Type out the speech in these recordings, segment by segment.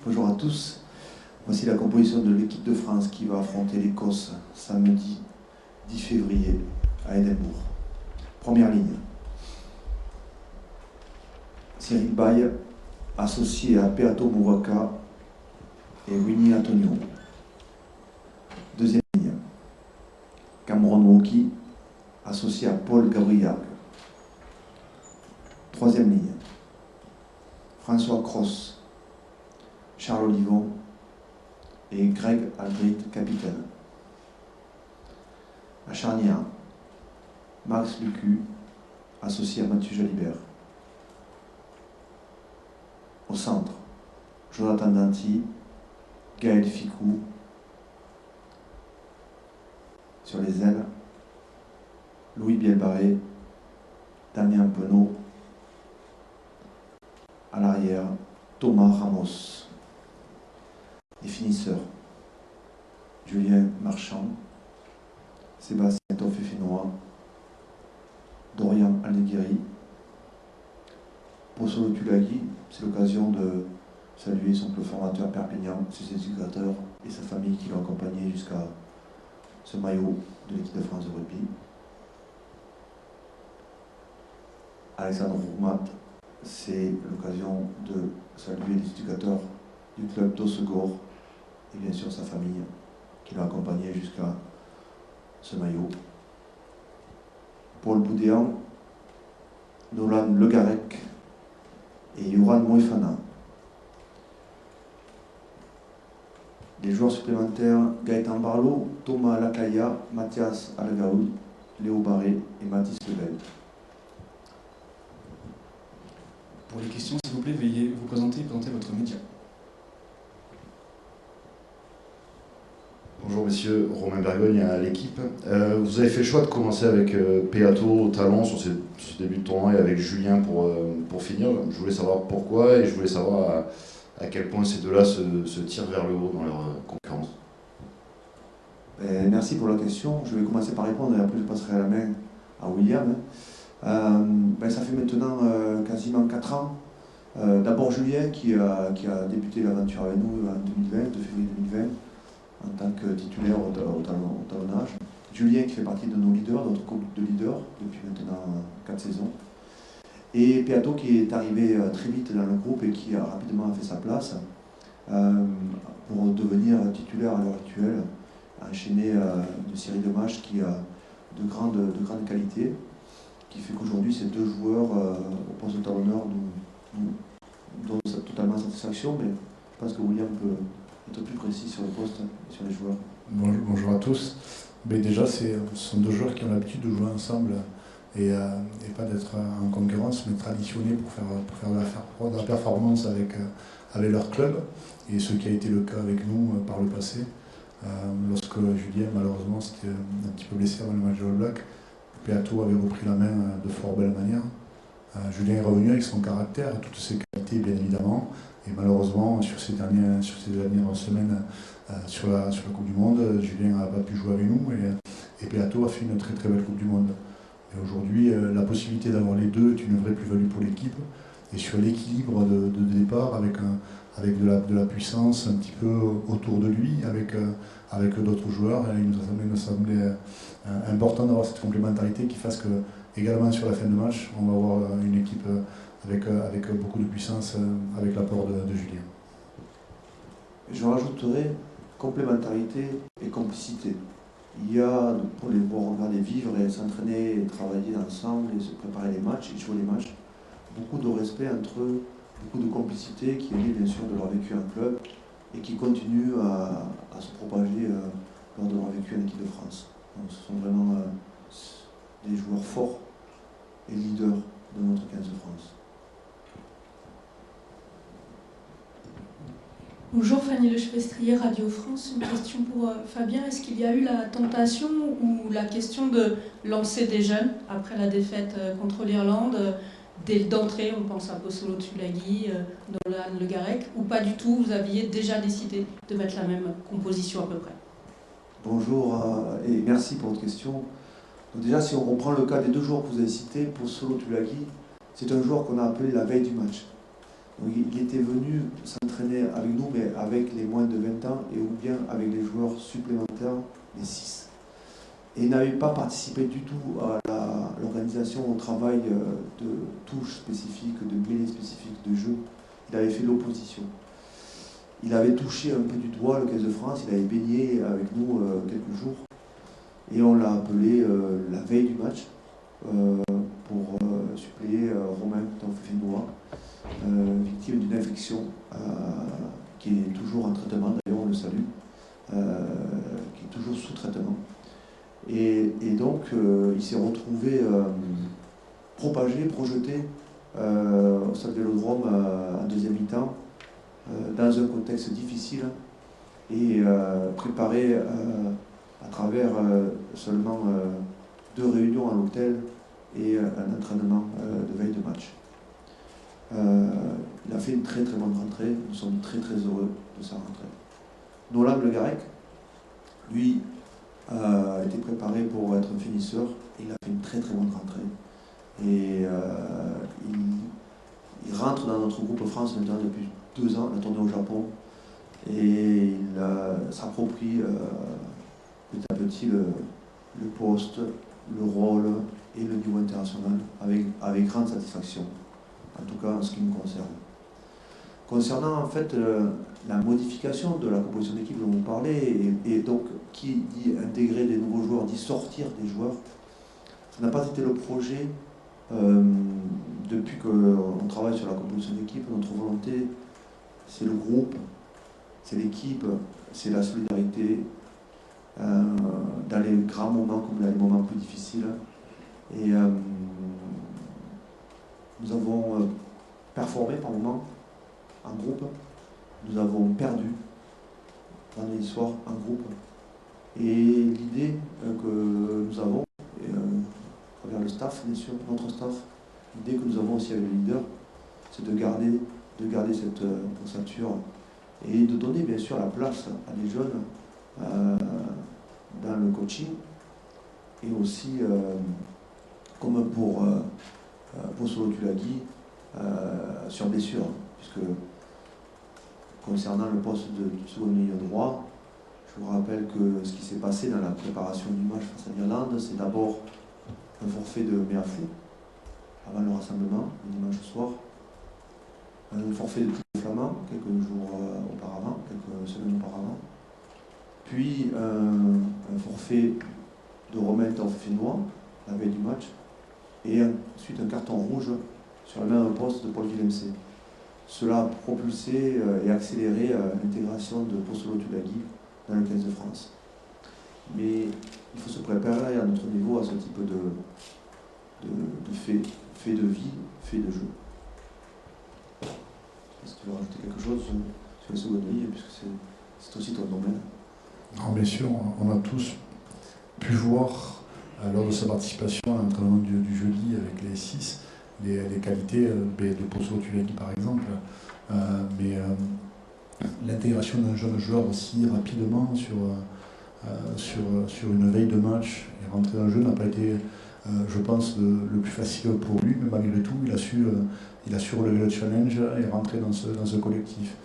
Bonjour à tous. Voici la composition de l'équipe de France qui va affronter l'Écosse samedi 10 février à Édimbourg. Première ligne. Cyril Baille, associé à Peato Movaca et Winnie Antonio. Deuxième ligne. Cameron Woki, associé à Paul Gabriel. Troisième ligne. François Cross, Charles Olivon et Greg Aldrit, capitaine. À charnière, Max Lucu, associé à Mathieu Jalibert. Au centre, Jonathan Danty, Gaël Ficou. Sur les ailes, Louis Bielbarré, Damien Penaud. À l'arrière, Thomas Ramos. Les finisseurs, Julien Marchand, Sébastien Toffé-Fénois, Dorian Aldeguerri. Pour Solo Tulagi, c'est l'occasion de saluer son club formateur Perpignan, ses éducateurs et sa famille qui l'ont accompagné jusqu'à ce maillot de l'équipe de France de rugby. Alexandre Roumat, c'est l'occasion de saluer les éducateurs du club d'Ossegor et bien sûr sa famille qui l'a accompagné jusqu'à ce maillot. Paul Boudéan, Nolan Legarec et Yoran Moefana. Les joueurs supplémentaires, Gaëtan Barlot, Thomas Lacaya, Mathias Alagaoud, Léo Barré et Mathis Level. Pour les questions, s'il vous plaît, veuillez vous présenter et présenter votre média. Bonjour messieurs, Romain Bergogne à l'équipe. Vous avez fait le choix de commencer avec Peato au talon sur ce début de tournoi et avec Julien pour finir. Je voulais savoir pourquoi et je voulais savoir à quel point ces deux-là se tirent vers le haut dans leur concurrence. Merci pour la question. Je vais commencer par répondre et après je passerai la main à William. Ça fait maintenant quasiment 4 ans. D'abord Julien qui a débuté l'aventure avec nous en 2020, de février 2020, en tant que titulaire au talonnage. Julien qui fait partie de nos leaders, notre groupe de leaders depuis maintenant 4 saisons. Et Peato qui est arrivé très vite dans le groupe et qui a rapidement fait sa place pour devenir titulaire à l'heure actuelle, enchaîné de série de matchs qui a de grande qualité, qui fait qu'aujourd'hui ces deux joueurs au poste de talonneur nous donnent totalement satisfaction, mais je pense que William peut être plus précis sur le poste et sur les joueurs. Bonjour à tous. Mais déjà, ce sont deux joueurs qui ont l'habitude de jouer ensemble et pas d'être en concurrence, mais traditionnés pour faire de la performance avec leur club. Et ce qui a été le cas avec nous par le passé. Lorsque Julien, malheureusement, s'était un petit peu blessé avant le match de All Black, Peato avait repris la main de fort belle manière. Julien est revenu avec son caractère, toutes ses qualités bien évidemment. Et malheureusement, sur ces dernières semaines, sur la Coupe du Monde, Julien n'a pas pu jouer avec nous et Peato a fait une très très belle Coupe du Monde. Et aujourd'hui, la possibilité d'avoir les deux est une vraie plus-value pour l'équipe. Et sur l'équilibre de départ, avec de la puissance un petit peu autour de lui, avec d'autres joueurs, il nous semblait important d'avoir cette complémentarité qui fasse que, également sur la fin de match, on va avoir une équipe avec beaucoup de puissance, avec l'apport de Julien. Je rajouterai complémentarité et complicité. Il y a, pour les voir regarder vivre et s'entraîner et travailler ensemble et se préparer les matchs et jouer les matchs, beaucoup de respect entre eux, beaucoup de complicité qui est liée bien sûr de leur vécu en club et qui continue à se propager lors de leur vécu en équipe de France. Donc ce sont vraiment des joueurs forts et leaders de notre 15 de France. Bonjour, Fanny Lechevestrier, Radio France. Une question pour Fabien. Est-ce qu'il y a eu la tentation ou la question de lancer des jeunes après la défaite contre l'Irlande d'entrée, on pense à Posolo Tulagi, Nolan Legarec, ou pas du tout, vous aviez déjà décidé de mettre la même composition à peu près? Bonjour et merci pour votre question. Donc déjà, si on reprend le cas des deux joueurs que vous avez cités, Posolo Tulagi, c'est un joueur qu'on a appelé la veille du match. Donc, il était venu s'entraîner avec nous, mais avec les moins de 20 ans, et ou bien avec les joueurs supplémentaires, les 6. Et il n'avait pas participé du tout à l'organisation, au travail de touches spécifiques, de mêlées spécifiques de jeu. Il avait fait l'opposition. Il avait touché un peu du doigt le 15 de France, il avait baigné avec nous quelques jours. Et on l'a appelé la veille du match pour suppléer Romain Tanfenois, victime d'une infection qui est toujours en traitement, d'ailleurs on le salue, qui est toujours sous traitement. Et donc il s'est retrouvé propagé, projeté au stade Vélodrome en deuxième mi-temps, dans un contexte difficile et préparé à travers seulement 2 réunions à l'hôtel et un entraînement de veille de match. Il a fait une très très bonne rentrée, nous sommes très très heureux de sa rentrée. Nolan Le Garec, lui, a été préparé pour être un finisseur, et il a fait une très très bonne rentrée. Et il rentre dans notre groupe France maintenant depuis 2 ans, il a tourné au Japon, et il s'approprie petit à petit le poste, le rôle et le niveau international avec grande satisfaction, en tout cas en ce qui me concerne. Concernant en fait la modification de la composition d'équipe dont vous parlez, et donc qui dit intégrer des nouveaux joueurs, dit sortir des joueurs, ça n'a pas été le projet depuis qu'on travaille sur la composition d'équipe. Notre volonté, c'est le groupe, c'est l'équipe, c'est la solidarité, dans les grands moments comme dans les moments plus difficiles. Et nous avons performé par moments en groupe, nous avons perdu vendredi soir en groupe. Et l'idée que nous avons, à travers le staff, bien sûr, notre staff, l'idée que nous avons aussi avec les leaders, c'est de garder cette ossature et de donner bien sûr la place à des jeunes dans le coaching, et aussi comme pour Solo Tulagi sur blessure, puisque concernant le poste de second milieu droit, je vous rappelle que ce qui s'est passé dans la préparation du match face à l'Irlande, c'est d'abord un forfait de Meafou avant le rassemblement, le dimanche soir, un forfait de Thibaut Flament quelques jours auparavant, quelques semaines auparavant, puis un forfait de Romain Tanfenois la veille du match, et ensuite un carton rouge sur le même poste de Paul Villemc. Cela a propulsé et accéléré l'intégration de Postolo Tulagi dans le 15 de France. Mais il faut se préparer à notre niveau à ce type de fait de vie, fait de jeu. Est-ce que tu veux rajouter quelque chose sur les secondes lignes, puisque c'est aussi ton domaine? Non, bien sûr, on a tous pu voir lors de sa participation à l'entraînement du jeudi avec les 6, les qualités de Postolo Tulagi par exemple, mais l'intégration d'un jeune joueur aussi rapidement sur une veille de match et rentrer dans le jeu n'a pas été, je pense, le plus facile pour lui, mais malgré tout, il a su relever le challenge et rentrer dans ce collectif.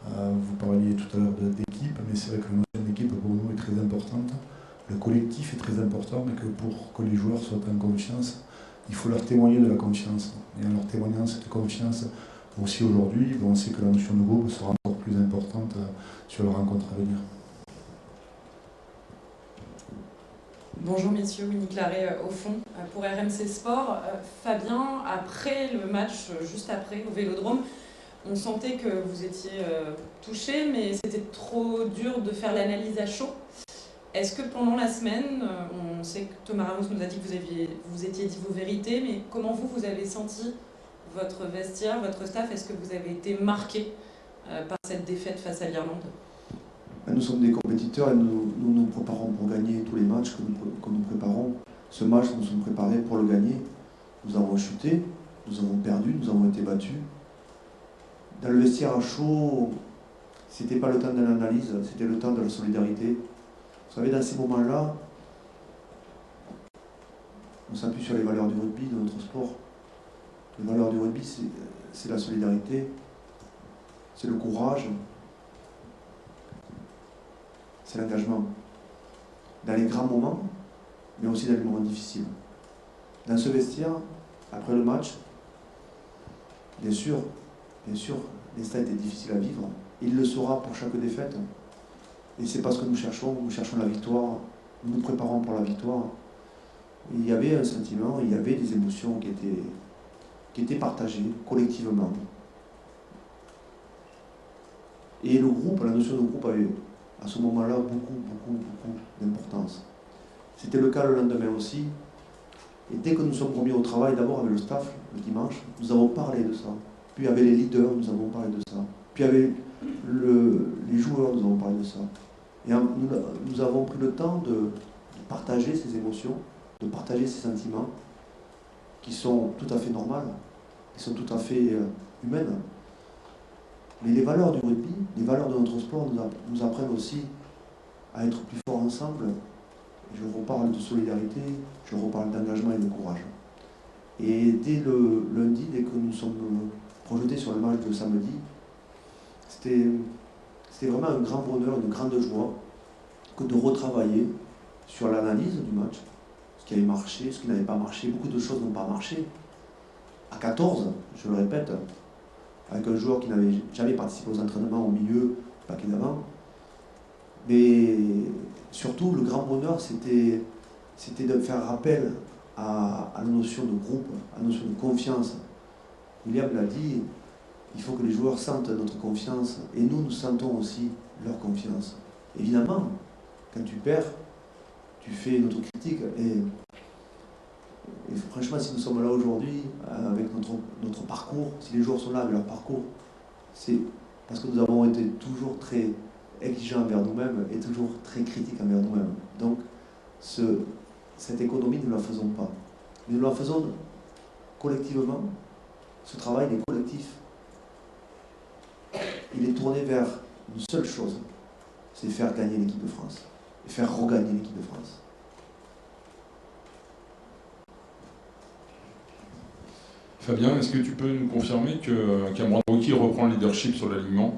Vous parliez tout à l'heure d'équipe, mais c'est vrai que la notion d'équipe pour nous est très importante. Le collectif est très important, mais que pour que les joueurs soient en confiance, il faut leur témoigner de la confiance. Et en leur témoignant cette confiance, aussi aujourd'hui, on sait que la notion de groupe sera encore plus importante sur les rencontres à venir. Bonjour messieurs, Winnie Claret au fond pour RMC Sport. Fabien, après le match, juste après au Vélodrome, on sentait que vous étiez touché, mais c'était trop dur de faire l'analyse à chaud. Est-ce que pendant la semaine, on sait que Thomas Ramos nous a dit que vous étiez dit vos vérités, mais comment vous avez senti votre vestiaire, votre staff? Est-ce que vous avez été marqué par cette défaite face à l'Irlande? Nous sommes des compétiteurs et nous nous préparons pour gagner tous les matchs que nous préparons. Ce match, nous sommes préparés pour le gagner. Nous avons chuté, nous avons perdu, nous avons été battus. Dans le vestiaire à chaud, c'était pas le temps de l'analyse, c'était le temps de la solidarité. Vous savez, dans ces moments-là, on s'appuie sur les valeurs du rugby, de notre sport. Les valeurs du rugby, c'est la solidarité, c'est le courage, c'est l'engagement. Dans les grands moments, mais aussi dans les moments difficiles. Dans ce vestiaire, après le match, bien sûr, l'instant était difficile à vivre. Il le sera pour chaque défaite. Et c'est pas ce que nous cherchons la victoire, nous nous préparons pour la victoire. Il y avait un sentiment, il y avait des émotions qui étaient partagées collectivement. Et le groupe, la notion de groupe avait à ce moment-là beaucoup d'importance. C'était le cas le lendemain aussi. Et dès que nous sommes remis au travail, d'abord avec le staff, le dimanche, nous avons parlé de ça. Puis avec les leaders, nous avons parlé de ça. Puis avec les joueurs, nous avons parlé de ça. Et nous avons pris le temps de partager ces émotions, de partager ces sentiments qui sont tout à fait normales, qui sont tout à fait humaines. Mais les valeurs du rugby, les valeurs de notre sport nous apprennent aussi à être plus forts ensemble. Je reparle de solidarité, je reparle d'engagement et de courage. Et dès le lundi, dès que nous sommes projetés sur le match de samedi, c'était vraiment un grand bonheur, une grande joie que de retravailler sur l'analyse du match, ce qui avait marché, ce qui n'avait pas marché. Beaucoup de choses n'ont pas marché. À 14, je le répète, avec un joueur qui n'avait jamais participé aux entraînements au milieu, pas qu'il d'avant. Mais surtout, le grand bonheur, c'était de faire rappel à la notion de groupe, à la notion de confiance. William l'a dit, il faut que les joueurs sentent notre confiance, et nous sentons aussi leur confiance. Évidemment, quand tu perds, tu fais une autocritique, et franchement, si nous sommes là aujourd'hui, avec notre parcours, si les joueurs sont là avec leur parcours, c'est parce que nous avons été toujours très exigeants envers nous-mêmes et toujours très critiques envers nous-mêmes. Donc, cette économie, nous ne la faisons pas. Mais nous la faisons collectivement. Ce travail, il est collectif. Il est tourné vers une seule chose, c'est faire gagner l'équipe de France. Et faire regagner l'équipe de France. Fabien, est-ce que tu peux nous confirmer que Cameron Wauquiez reprend le leadership sur l'alignement?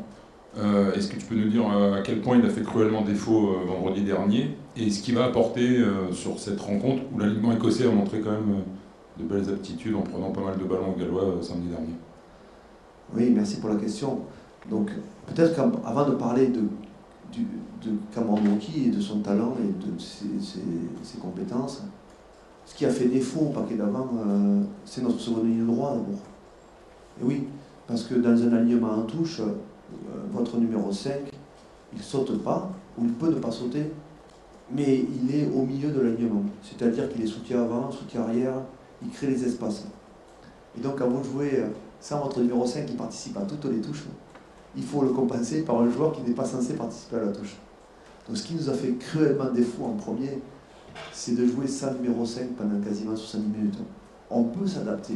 Est-ce que tu peux nous dire à quel point il a fait cruellement défaut vendredi dernier et ce qu'il va apporter sur cette rencontre où l'alignement écossais a montré quand même de belles aptitudes en prenant pas mal de ballons aux Gallois samedi dernier? Oui, merci pour la question. Donc, peut-être qu'avant de parler de Cameron Wauquiez et de son talent et de ses compétences, ce qui a fait défaut au paquet d'avant, c'est notre seconde ligne droit d'abord. Et oui, parce que dans un alignement en touche, votre numéro 5, il ne saute pas, ou il peut ne pas sauter, mais il est au milieu de l'alignement. C'est-à-dire qu'il est soutien avant, soutien arrière, il crée les espaces. Et donc quand vous jouez sans votre numéro 5 qui participe à toutes les touches, il faut le compenser par un joueur qui n'est pas censé participer à la touche. Donc ce qui nous a fait cruellement défaut en premier, c'est de jouer sans numéro 5 pendant quasiment 70 minutes. On peut s'adapter.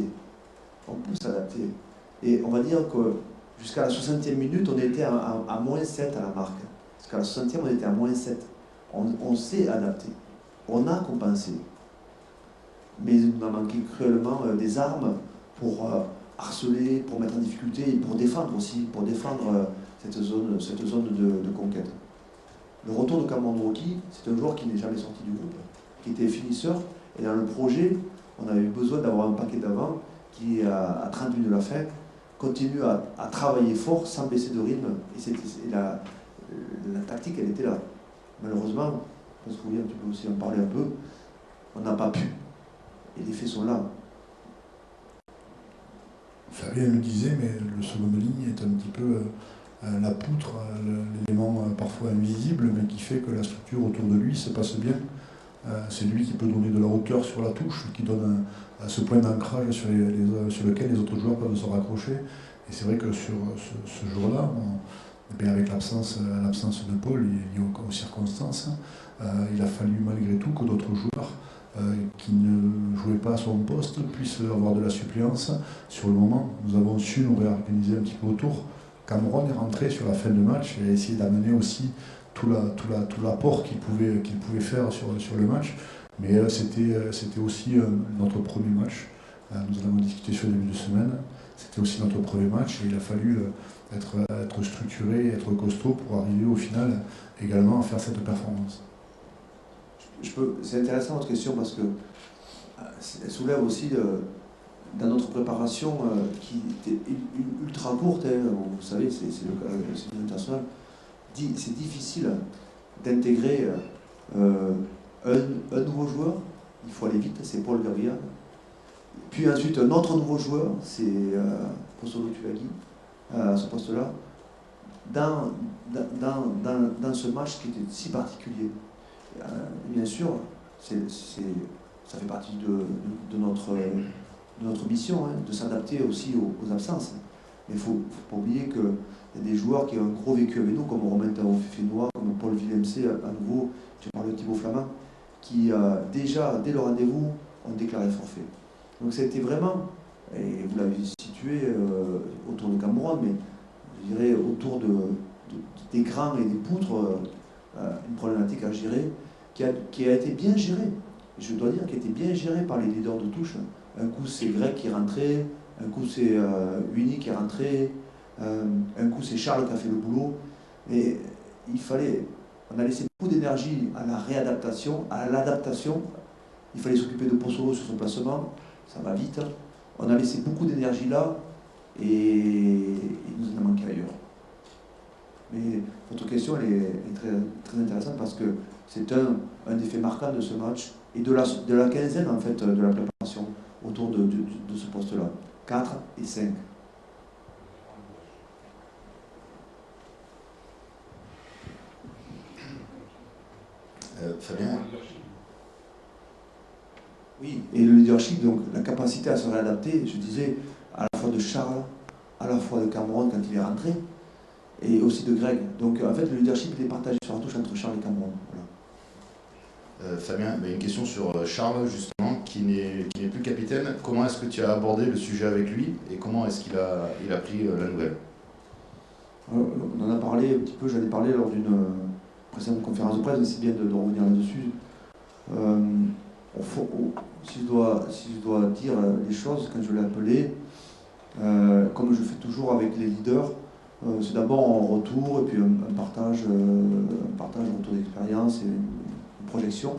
Et on va dire que jusqu'à la 60e minute, on était à moins 7 à la marque. Jusqu'à la 60e, on était à moins 7. On s'est adapté. On a compensé. Mais il nous a manqué cruellement des armes pour harceler, pour mettre en difficulté et pour défendre aussi, pour défendre cette zone de conquête. Le retour de Cameron Wauquiez, c'est un joueur qui n'est jamais sorti du groupe, qui était finisseur. Et dans le projet, on avait besoin d'avoir un paquet d'avant qui, à 30 minutes de la fin, continue à travailler fort sans baisser de rythme. Et la tactique, elle était là. Malheureusement, parce que William, tu peux aussi en parler un peu, on n'a pas pu. Et les faits sont là. Fabien le disait, mais le seconde ligne est un petit peu la poutre, l'élément parfois invisible, mais qui fait que la structure autour de lui se passe bien. C'est lui qui peut donner de la hauteur sur la touche, qui donne ce point d'ancrage sur lequel les autres joueurs peuvent se raccrocher. Et c'est vrai que sur ce jour-là, avec l'absence de Paul liée aux circonstances, il a fallu malgré tout que d'autres joueurs qui ne jouaient pas à son poste puissent avoir de la suppléance sur le moment. Nous avons su nous réorganiser un petit peu autour. Cameron est rentré sur la fin de match et a essayé d'amener aussi tout l'apport qu'il pouvait faire sur le match. Mais c'était aussi notre premier match. Nous en avons discuté sur le début de semaine. c'était aussi notre premier match et il a fallu être structuré, être costaud pour arriver au final également à faire cette performance. C'est intéressant votre question parce que elle soulève aussi dans notre préparation qui était ultra courte, hein, vous savez, c'est le international, c'est difficile d'intégrer un nouveau joueur, il faut aller vite, c'est Paul Gabriel. Puis ensuite un autre nouveau joueur, c'est Posolo Tulagi, à ce poste-là, dans ce match qui était si particulier. Bien sûr, ça fait partie de notre mission, hein, de s'adapter aussi aux absences. Mais il ne faut pas oublier qu'il y a des joueurs qui ont un gros vécu avec nous, comme Romain Tao-Fénois, comme Paul Villemc, à nouveau, tu parles de Thibaut Flamand, qui déjà, dès le rendez-vous, ont déclaré forfait. Donc ça a été vraiment, et vous l'avez situé autour de Cameroun, mais je dirais autour des crans et des poutres, une problématique à gérer, qui a été bien gérée. Je dois dire qu'elle a été bien gérée par les leaders de touche. Un coup c'est Greg qui est rentré, un coup c'est Uni qui est rentré, un coup c'est Charles qui a fait le boulot. Et on a laissé beaucoup d'énergie à la réadaptation, à l'adaptation. Il fallait s'occuper de Posolo sur son placement, ça va vite. On a laissé beaucoup d'énergie là et il nous en a manqué ailleurs. Mais votre question elle est très, très intéressante parce que c'est un des faits marquants de ce match et de la quinzaine en fait de la préparation autour de ce poste-là. 4 et 5. Fabien. Oui, et le leadership, donc la capacité à se réadapter, je disais, à la fois de Charles, à la fois de Cameron quand il est rentré, et aussi de Greg. Donc en fait, le leadership il est partagé sur la touche entre Charles et Cameron. Voilà. Fabien, une question sur Charles, justement, qui n'est plus capitaine. Comment est-ce que tu as abordé le sujet avec lui et comment est-ce qu'il a pris la nouvelle? On en a parlé un petit peu, j'en ai parlé lors d'une précédente conférence de presse, mais c'est bien de revenir là-dessus. Si je dois dire les choses, quand je l'ai appelé, comme je fais toujours avec les leaders, c'est d'abord un retour et puis un partage, un retour d'expérience et une projection.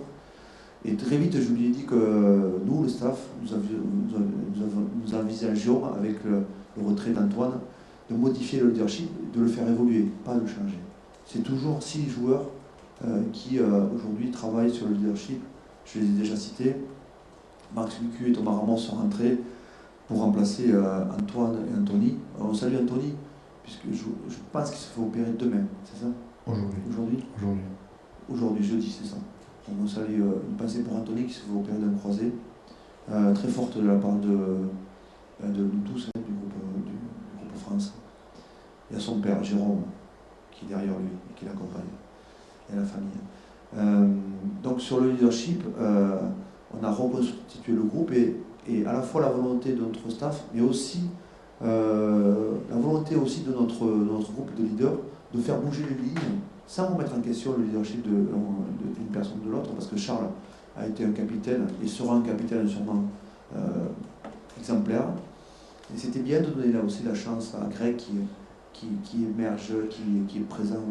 Et très vite, je lui ai dit que nous, le staff, nous envisagions, avec le retrait d'Antoine, de modifier le leadership, de le faire évoluer, pas de le changer. C'est toujours 6 joueurs qui aujourd'hui travaillent sur le leadership. Je les ai déjà cités. Max Lucu et Thomas Ramos sont rentrés pour remplacer Antoine et Anthony. On salue Anthony, puisque je pense qu'il se fait opérer demain, c'est ça? Aujourd'hui, jeudi, c'est ça. Donc on salue une pensée pour Anthony qui se fait opérer d'un croisé. Très forte de la part de nous tous, hein, du groupe France. Il y a son père, Jérôme, qui est derrière lui et qui l'accompagne, et la famille. Donc sur le leadership, on a reconstitué le groupe et à la fois la volonté de notre staff, mais aussi la volonté aussi de notre groupe de leaders de faire bouger les lignes sans remettre en question le leadership d'une personne ou de l'autre, parce que Charles a été un capitaine et sera un capitaine sûrement exemplaire. Et c'était bien de donner là aussi la chance à Greg qui émerge, qui est présent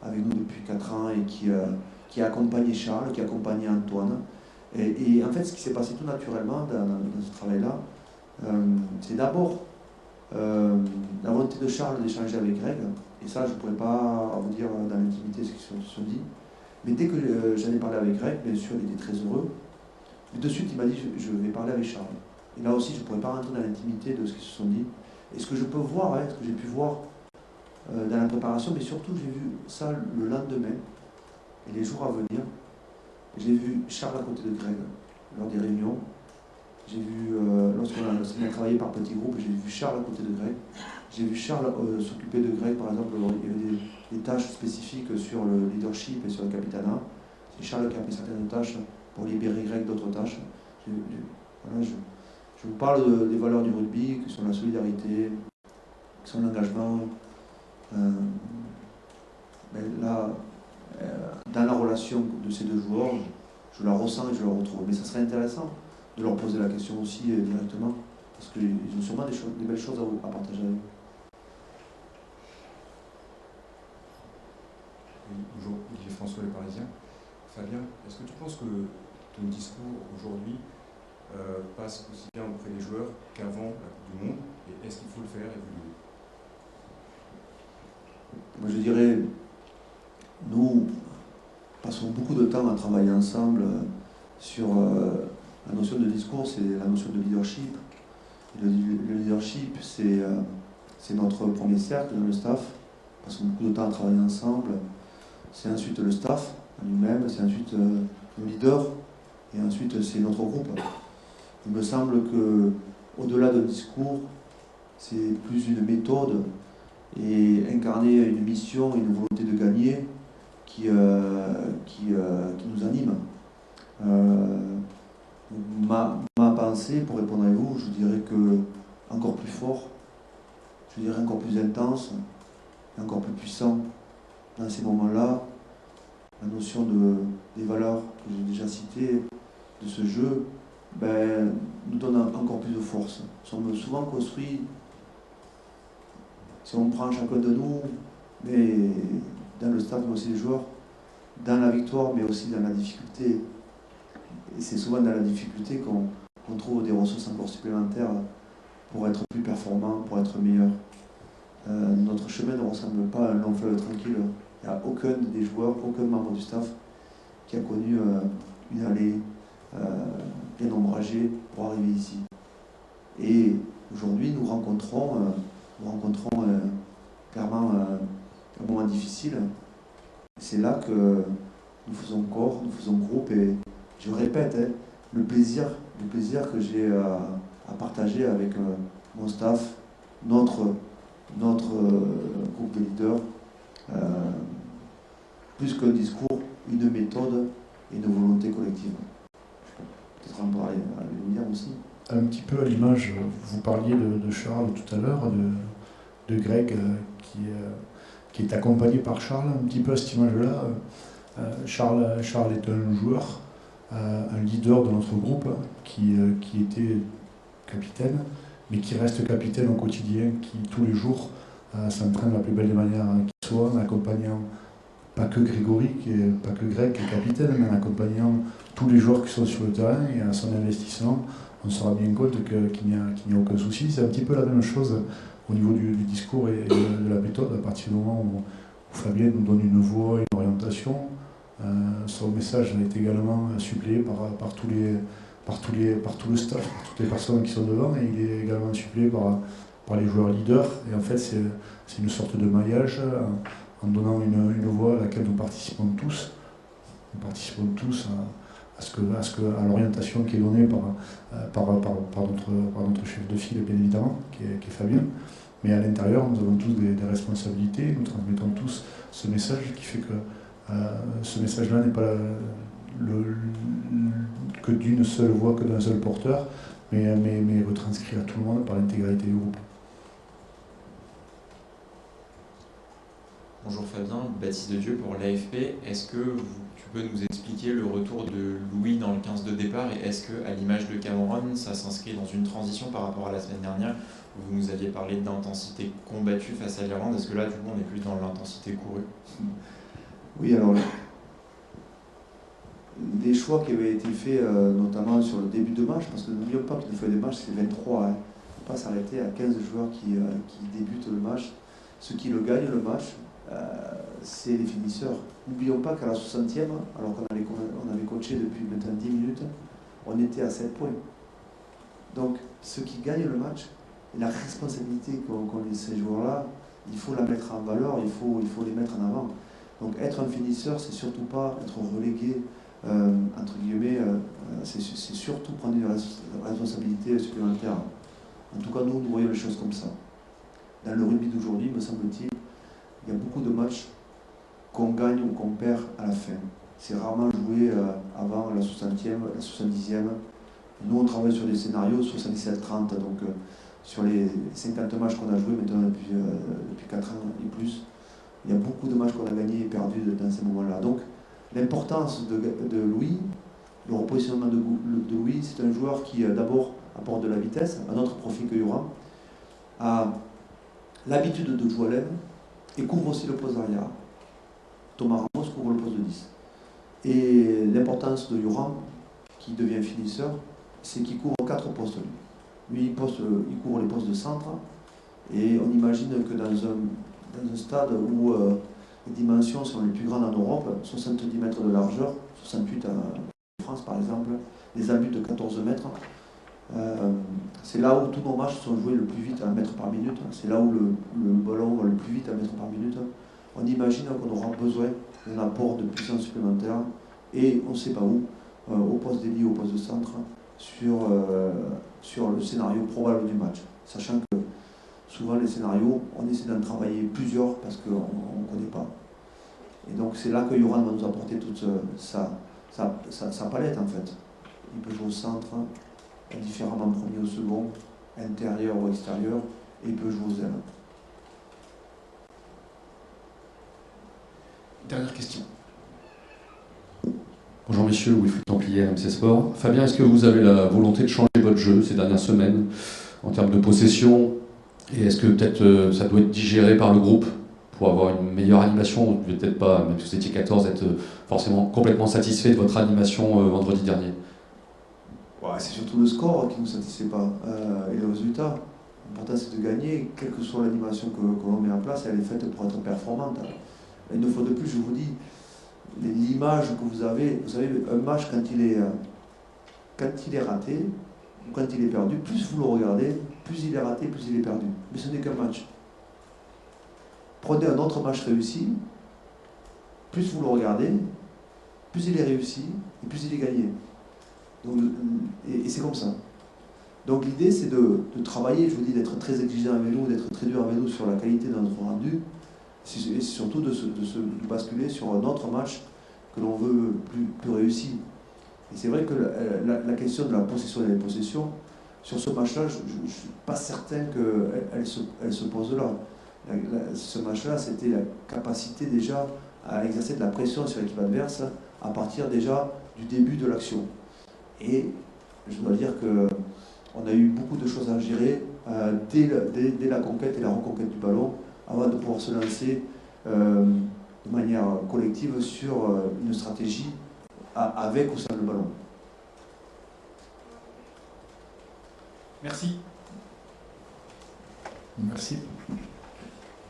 avec nous depuis 4 ans et qui a accompagné Charles, qui a accompagné Antoine. Et en fait, ce qui s'est passé tout naturellement dans ce travail-là, c'est d'abord la volonté de Charles d'échanger avec Greg, et ça je ne pourrais pas vous dire dans l'intimité ce qu'ils se sont dit, mais dès que j'en ai parlé avec Greg, bien sûr il était très heureux, mais de suite il m'a dit je vais parler avec Charles. Et là aussi je ne pourrais pas rentrer dans l'intimité de ce qu'ils se sont dit. Et ce que je peux voir, ce que j'ai pu voir dans la préparation, mais surtout j'ai vu ça le lendemain et les jours à venir. J'ai vu Charles à côté de Greg lors des réunions. J'ai vu, lorsqu'on a travaillé par petits groupes, j'ai vu Charles à côté de Greg. J'ai vu Charles s'occuper de Greg, par exemple, il y avait des tâches spécifiques sur le leadership et sur le capitanat. C'est Charles qui a pris certaines tâches pour libérer Greg d'autres tâches. Je vous parle des valeurs du rugby, qui sont la solidarité, qui sont l'engagement. Là, dans la relation de ces 2 joueurs, je la ressens et je la retrouve. Mais ça serait intéressant de leur poser la question aussi directement. parce qu'ils ont sûrement des belles choses à partager avec vous. Oui, bonjour, Olivier François, Les Parisiens. Fabien, est-ce que tu penses que ton discours aujourd'hui passe aussi bien auprès des joueurs qu'avant la Coupe du Monde? Et est-ce qu'il faut le faire évoluer? Moi je dirais, nous passons beaucoup de temps à travailler ensemble sur la notion de discours, c'est la notion de leadership. Et le leadership, c'est notre premier cercle dans le staff. Nous passons beaucoup de temps à travailler ensemble. C'est ensuite le staff lui-même, c'est ensuite le leader, et ensuite c'est notre groupe. Il me semble que, au-delà d'un discours, c'est plus une méthode et incarner une mission, une volonté de gagner qui nous anime. Ma pensée, pour répondre à vous, je dirais que encore plus fort, je dirais encore plus intense, et encore plus puissant. Dans ces moments-là, la notion des valeurs que j'ai déjà citées, de ce jeu, nous donne encore plus de force. Nous sommes souvent construits, si on prend chacun de nous, mais dans le staff, mais aussi les joueurs, dans la victoire, mais aussi dans la difficulté. Et c'est souvent dans la difficulté qu'on trouve des ressources encore supplémentaires pour être plus performant, pour être meilleur. Notre chemin ne ressemble pas à un long fleuve tranquille. Il n'y a aucun des joueurs, aucun membre du staff qui a connu une allée bien ombragée pour arriver ici. Et aujourd'hui, nous rencontrons clairement un moment difficile. C'est là que nous faisons corps, nous faisons groupe, et je répète, le plaisir que j'ai à partager avec mon staff, notre groupe de leaders, plus qu'un discours, une méthode et une volonté collective. Peut-être en parler à l'univers aussi. Un petit peu à l'image, vous parliez de Charles tout à l'heure, de Greg qui est accompagné par Charles, un petit peu à cette image-là. Charles est un joueur, un leader de notre groupe qui était capitaine, mais qui reste capitaine au quotidien, qui tous les jours s'entraîne de la plus belle des manières qui soit, en accompagnant pas que Greg qui est capitaine, mais en accompagnant tous les joueurs qui sont sur le terrain, et à son investissement, on se rend bien compte qu'il n'y a aucun souci. C'est un petit peu la même chose au niveau du discours et de la méthode, à partir du moment où Fabien nous donne une voix, une orientation. Son message a été également suppléé par tout le staff, par toutes les personnes qui sont devant, et il est également suppléé par les joueurs leaders. Et en fait, c'est une sorte de maillage en donnant une voix à laquelle nous participons tous. Nous participons tous à l'orientation qui est donnée par notre chef de file, bien évidemment, qui est Fabien. Mais à l'intérieur, nous avons tous des responsabilités, nous transmettons tous ce message qui fait que ce message-là n'est pas que d'une seule voix, que d'un seul porteur, mais retranscrit à tout le monde par l'intégralité du groupe. Bonjour Fabien, Baptiste de Dieu pour l'AFP. Est-ce que tu peux nous expliquer le retour de Louis dans le 15 de départ, et est-ce que, à l'image de Cameron, ça s'inscrit dans une transition par rapport à la semaine dernière où vous nous aviez parlé d'intensité combattue face à l'Irlande? Est-ce que là, du coup, on est plus dans l'intensité courue? Oui, alors des choix qui avaient été faits, notamment sur le début de match, parce que n'oublions pas qu'une feuille de match, c'est 23. Il ne faut pas s'arrêter à 15 joueurs qui débutent le match. Ceux qui le gagnent le match, c'est les finisseurs. N'oublions pas qu'à la 60e, alors qu'on avait coaché depuis maintenant 10 minutes, on était à 7 points. Donc, ceux qui gagnent le match, la responsabilité qu'ont ces joueurs-là, il faut la mettre en valeur, il faut les mettre en avant. Donc, être un finisseur, c'est surtout pas être relégué, entre guillemets, c'est surtout prendre une responsabilité supplémentaire. En tout cas, nous voyons les choses comme ça. Dans le rugby d'aujourd'hui, me semble-t-il, il y a beaucoup de matchs qu'on gagne ou qu'on perd à la fin. C'est rarement joué avant la 60e, la 70e. Nous, on travaille sur des scénarios 77-30, donc sur les 50 matchs qu'on a joués maintenant depuis 4 ans et plus, il y a beaucoup de matchs qu'on a gagnés et perdus dans ces moments-là. Donc, l'importance de Louis, le repositionnement de Louis, c'est un joueur qui d'abord apporte de la vitesse, un autre profil que Yoram, a l'habitude de jouer à l'aile et couvre aussi le poste d'arrière. Thomas Ramos couvre le poste de 10. Et l'importance de Yoram, qui devient finisseur, c'est qu'il couvre 4 postes. Lui, il couvre les postes de centre, et on imagine que dans un stade où les dimensions sont les plus grandes en Europe, 70 mètres de largeur, 68 en France par exemple, des abus de 14 mètres, c'est là où tous nos matchs sont joués le plus vite à 1 mètre par minute, c'est là où le ballon va le plus vite à 1 mètre par minute. On imagine qu'on aura besoin d'un apport de puissance supplémentaire, et on ne sait pas où, au poste d'ailier, au poste de centre, sur le scénario probable du match. Sachant que souvent les scénarios, on essaie d'en travailler plusieurs parce qu'on ne connaît pas. Et donc c'est là que Yoram va nous apporter toute sa palette en fait. Il peut jouer au centre, différemment premier ou second, intérieur ou extérieur, et il peut jouer aux ailes. Dernière question. Bonjour messieurs, Wilfried Templier, RMC Sport. Fabien, est-ce que vous avez la volonté de changer votre jeu ces dernières semaines en termes de possession? Et est-ce que peut-être ça doit être digéré par le groupe pour avoir une meilleure animation? Vous ne devez peut-être pas, même si vous étiez 14, être forcément complètement satisfait de votre animation vendredi dernier. Ouais, c'est surtout le score qui ne nous satisfait pas, et le résultat. L'important c'est de gagner, quelle que soit l'animation que l'on met en place, elle est faite pour être performante. Et une fois de plus, je vous dis, l'image que vous savez, un match quand il est raté, ou quand il est perdu, plus vous le regardez, plus il est raté, plus il est perdu. Mais ce n'est qu'un match. Prenez un autre match réussi, plus vous le regardez, plus il est réussi, et plus il est gagné. Donc, et c'est comme ça. Donc l'idée c'est de travailler, je vous dis, d'être très exigeant avec nous, d'être très dur avec nous sur la qualité de notre rendu, et surtout de basculer sur un autre match que l'on veut plus réussi. Et c'est vrai que la question de la possession et des possessions, sur ce match-là, je ne suis pas certain qu'elle se pose là. Ce match-là, c'était la capacité déjà à exercer de la pression sur l'équipe adverse à partir déjà du début de l'action. Et je dois dire qu'on a eu beaucoup de choses à gérer dès la conquête et la reconquête du ballon, avant de pouvoir se lancer de manière collective sur une stratégie avec ou sans le ballon. Merci. Merci.